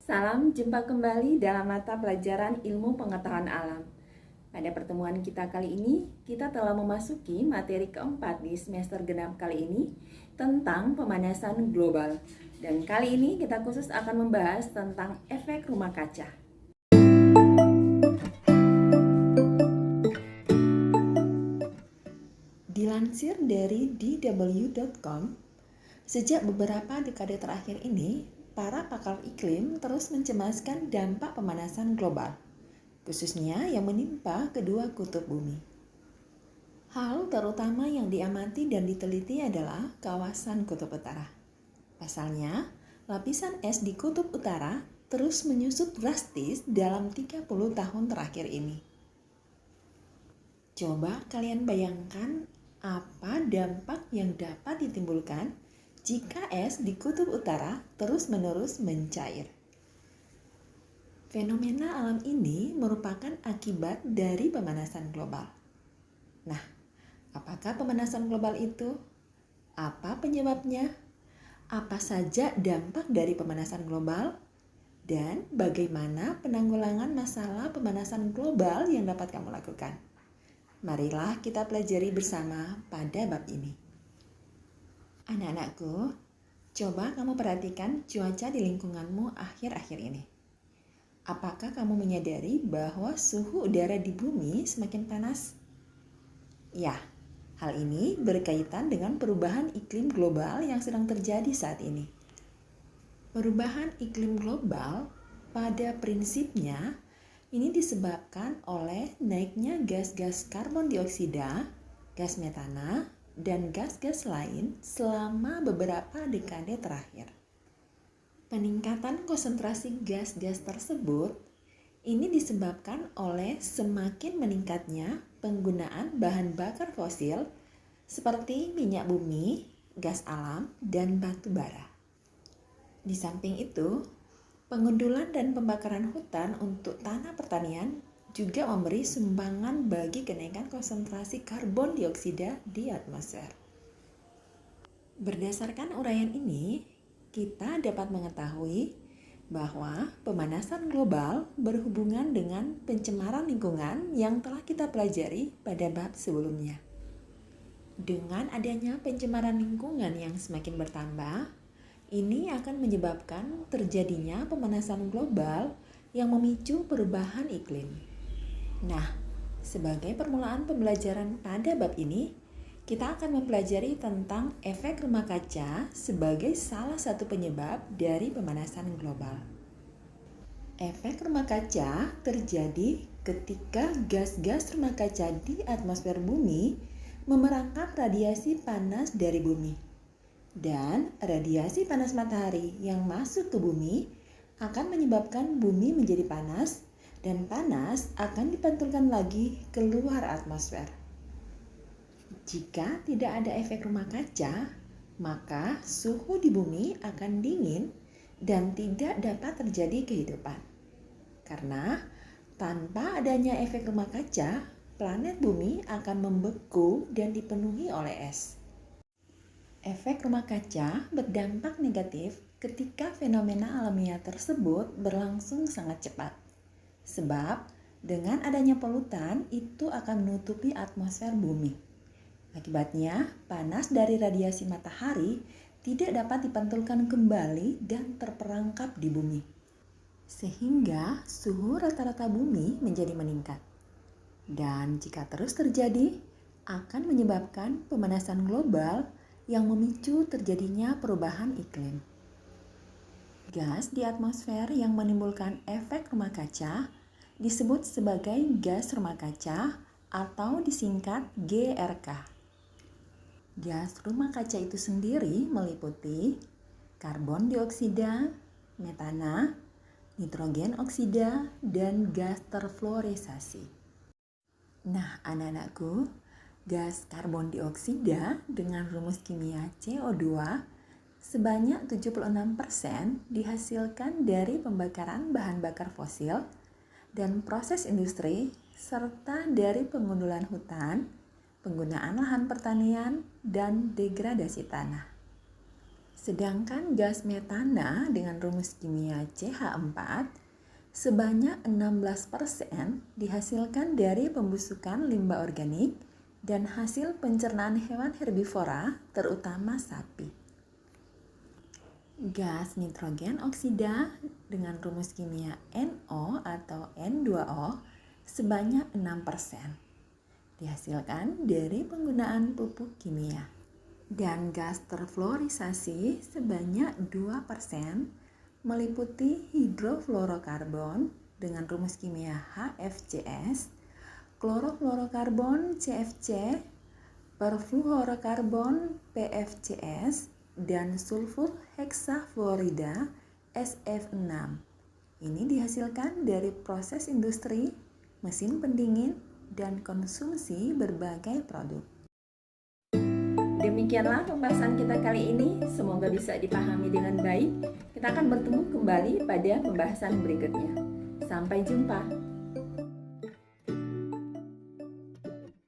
Salam jumpa kembali dalam mata pelajaran ilmu pengetahuan alam. Pada pertemuan kita kali ini, kita telah memasuki materi keempat di semester genap kali ini tentang pemanasan global. Dan kali ini kita khusus akan membahas tentang efek rumah kaca. Dilansir dari dw.com, sejak beberapa dekade terakhir ini, para pakar iklim terus mencemaskan dampak pemanasan global, khususnya yang menimpa kedua kutub bumi. Hal terutama yang diamati dan diteliti adalah kawasan kutub utara. Pasalnya, lapisan es di kutub utara terus menyusut drastis dalam 30 tahun terakhir ini. Coba kalian bayangkan apa dampak yang dapat ditimbulkan jika es di kutub utara terus-menerus mencair. Fenomena alam ini merupakan akibat dari pemanasan global. Nah, apakah pemanasan global itu? Apa penyebabnya? Apa saja dampak dari pemanasan global? Dan bagaimana penanggulangan masalah pemanasan global yang dapat kamu lakukan? Marilah kita pelajari bersama pada bab ini. Anak-anakku, coba kamu perhatikan cuaca di lingkunganmu akhir-akhir ini. Apakah kamu menyadari bahwa suhu udara di bumi semakin panas? Ya, hal ini berkaitan dengan perubahan iklim global yang sedang terjadi saat ini. Perubahan iklim global pada prinsipnya ini disebabkan oleh naiknya gas-gas karbon dioksida, gas metana, dan gas-gas lain selama beberapa dekade terakhir. Peningkatan konsentrasi gas-gas tersebut ini disebabkan oleh semakin meningkatnya penggunaan bahan bakar fosil seperti minyak bumi, gas alam, dan batu bara. Di samping itu, pengundulan dan pembakaran hutan untuk tanah pertanian juga memberi sumbangan bagi kenaikan konsentrasi karbon dioksida di atmosfer. Berdasarkan uraian ini, kita dapat mengetahui bahwa pemanasan global berhubungan dengan pencemaran lingkungan yang telah kita pelajari pada bab sebelumnya. Dengan adanya pencemaran lingkungan yang semakin bertambah, ini akan menyebabkan terjadinya pemanasan global yang memicu perubahan iklim. Nah, sebagai permulaan pembelajaran pada bab ini, kita akan mempelajari tentang efek rumah kaca sebagai salah satu penyebab dari pemanasan global. Efek rumah kaca terjadi ketika gas-gas rumah kaca di atmosfer bumi memerangkap radiasi panas dari bumi. Dan radiasi panas matahari yang masuk ke bumi akan menyebabkan bumi menjadi panas, dan panas akan dipantulkan lagi keluar atmosfer. Jika tidak ada efek rumah kaca, maka suhu di bumi akan dingin dan tidak dapat terjadi kehidupan. Karena tanpa adanya efek rumah kaca, planet bumi akan membeku dan dipenuhi oleh es. Efek rumah kaca berdampak negatif ketika fenomena alamiah tersebut berlangsung sangat cepat. Sebab dengan adanya polutan itu akan menutupi atmosfer bumi. Akibatnya, panas dari radiasi matahari tidak dapat dipantulkan kembali dan terperangkap di bumi. Sehingga suhu rata-rata bumi menjadi meningkat. Dan jika terus terjadi, akan menyebabkan pemanasan global yang memicu terjadinya perubahan iklim. Gas di atmosfer yang menimbulkan efek rumah kaca disebut sebagai gas rumah kaca atau disingkat GRK. Gas rumah kaca itu sendiri meliputi karbon dioksida, metana, nitrogen oksida, dan gas terfluorisasi. Nah, anak-anakku, gas karbon dioksida dengan rumus kimia CO2 sebanyak 76% dihasilkan dari pembakaran bahan bakar fosil dan proses industri serta dari pengundulan hutan, penggunaan lahan pertanian, dan degradasi tanah. Sedangkan gas metana dengan rumus kimia CH4 sebanyak 16% dihasilkan dari pembusukan limbah organik dan hasil pencernaan hewan herbivora, terutama sapi. Gas nitrogen oksida dengan rumus kimia NO atau N2O sebanyak 6% dihasilkan dari penggunaan pupuk kimia. Dan gas terfluorisasi sebanyak 2% meliputi hidrofluorokarbon dengan rumus kimia HFCS, klorofluorokarbon CFC, perfluorokarbon PFCS, dan sulfur heksafluorida SF6. Ini dihasilkan dari proses industri, mesin pendingin, dan konsumsi berbagai produk. Demikianlah pembahasan kita kali ini, semoga bisa dipahami dengan baik. Kita akan bertemu kembali pada pembahasan berikutnya. Sampai jumpa.